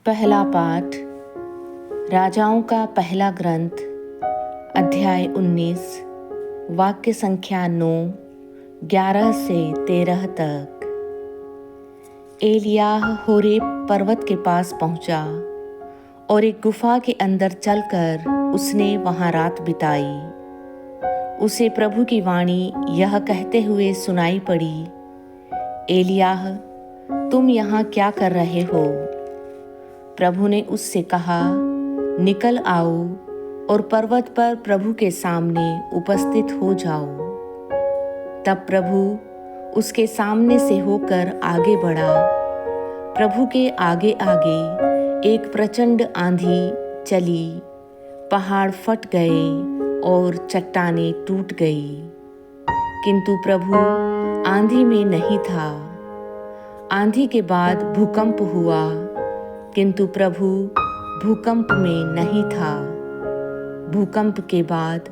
पहला पाठ राजाओं का पहला ग्रंथ अध्याय 19 वाक्य संख्या 9, 11 से 13 तक। एलियाह होरेब पर्वत के पास पहुंचा और एक गुफा के अंदर चलकर उसने वहां रात बिताई। उसे प्रभु की वाणी यह कहते हुए सुनाई पड़ी, एलियाह, तुम यहाँ क्या कर रहे हो? प्रभु ने उससे कहा, निकल आओ और पर्वत पर प्रभु के सामने उपस्थित हो जाओ। तब प्रभु उसके सामने से होकर आगे बढ़ा। प्रभु के आगे आगे एक प्रचंड आंधी चली, पहाड़ फट गए और चट्टानें टूट गई, किंतु प्रभु आंधी में नहीं था। आंधी के बाद भूकंप हुआ, किंतु प्रभु भूकंप में नहीं था। भूकंप के बाद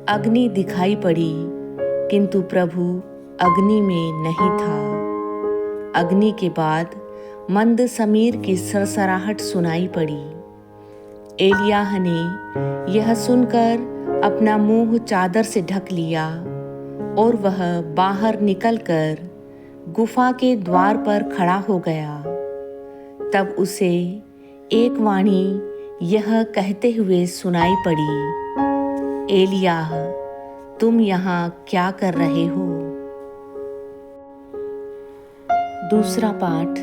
अग्नि दिखाई पड़ी, किंतु प्रभु अग्नि में नहीं था। अग्नि के बाद मंद समीर की सरसराहट सुनाई पड़ी। एलियाह ने यह सुनकर अपना मुंह चादर से ढक लिया और वह बाहर निकलकर गुफा के द्वार पर खड़ा हो गया। तब उसे एक वाणी यह कहते हुए सुनाई पड़ी, एलियाह, तुम यहाँ क्या कर रहे हो? दूसरा पाठ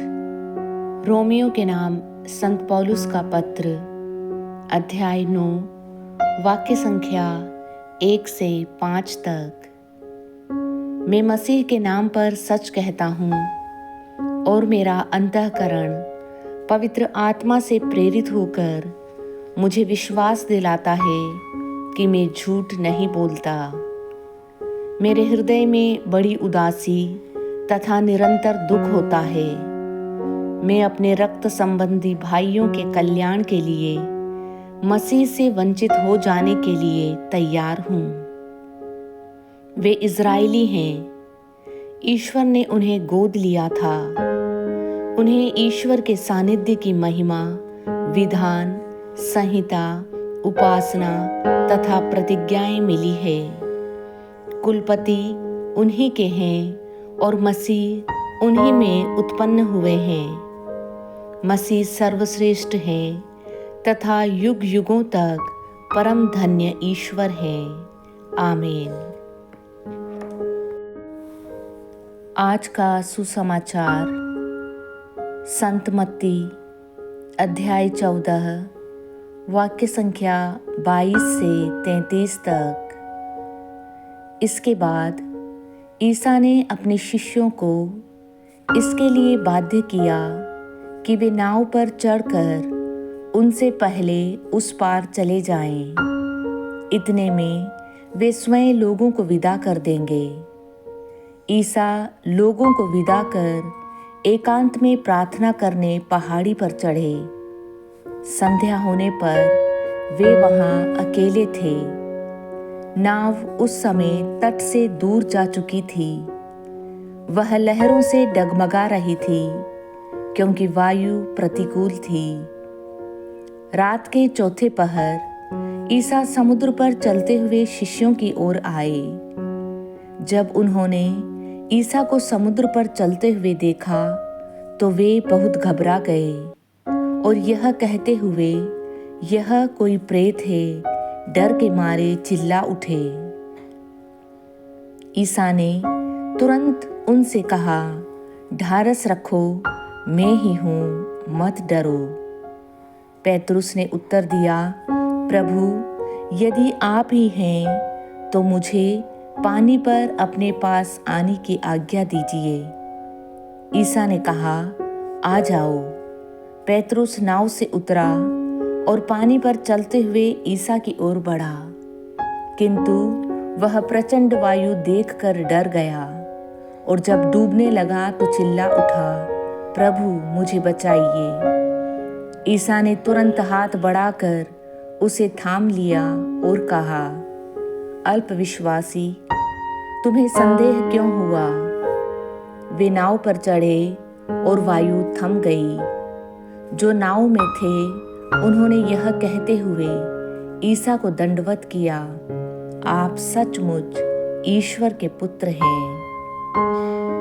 रोमियो के नाम संत पौलुस का पत्र अध्याय 9 वाक्य संख्या 1 से 5 तक। मैं मसीह के नाम पर सच कहता हूँ और मेरा अंतःकरण पवित्र आत्मा से प्रेरित होकर मुझे विश्वास दिलाता है कि मैं झूठ नहीं बोलता। मेरे हृदय में बड़ी उदासी तथा निरंतर दुख होता है। मैं अपने रक्त संबंधी भाइयों के कल्याण के लिए मसीह से वंचित हो जाने के लिए तैयार हूँ। वे इज़राइली हैं। ईश्वर ने उन्हें गोद लिया था। उन्हें ईश्वर के सानिध्य की महिमा, विधान, संहिता, उपासना तथा प्रतिज्ञाएं मिली है। कुलपति उन्हीं के हैं और मसीह उन्हीं में उत्पन्न हुए हैं। मसीह सर्वश्रेष्ठ हैं तथा युग युगों तक परम धन्य ईश्वर हैं। आमीन। आज का सुसमाचार संत मत्ती अध्याय 14 वाक्य संख्या 22 से 33 तक। इसके बाद ईसा ने अपने शिष्यों को इसके लिए बाध्य किया कि वे नाव पर चढ़कर उनसे पहले उस पार चले जाएं। इतने में वे स्वयं लोगों को विदा कर देंगे। ईसा लोगों को विदा कर एकांत में प्रार्थना करने पहाड़ी पर चढ़े। संध्या होने पर वे वहां अकेले थे। नाव उस समय तट से दूर जा चुकी थी। वह लहरों से डगमगा रही थी, क्योंकि वायु प्रतिकूल थी। रात के चौथे पहर ईसा समुद्र पर चलते हुए शिष्यों की ओर आए। जब उन्होंने ईसा को समुद्र पर चलते हुए देखा तो वे बहुत घबरा गए और यह कहते हुए, यह कोई प्रेत है, डर के मारे चिल्ला उठे। ईसा ने तुरंत उनसे कहा, ढारस रखो, मैं ही हूँ, मत डरो। पेतरुस ने उत्तर दिया, प्रभु, यदि आप ही हैं तो मुझे पानी पर अपने पास आने की आज्ञा दीजिए। ईसा ने कहा, आ जाओ। पेतरुस नाव से उतरा और पानी पर चलते हुए ईसा की ओर बढ़ा, किंतु वह प्रचंड वायु देखकर डर गया और जब डूबने लगा तो चिल्ला उठा, प्रभु, मुझे बचाइए। ईसा ने तुरंत हाथ बढ़ाकर उसे थाम लिया और कहा, अल्पविश्वासी, तुम्हें संदेह क्यों हुआ? वे नाव पर चढ़े और वायु थम गई। जो नाव में थे उन्होंने यह कहते हुए ईसा को दंडवत किया, आप सचमुच ईश्वर के पुत्र हैं।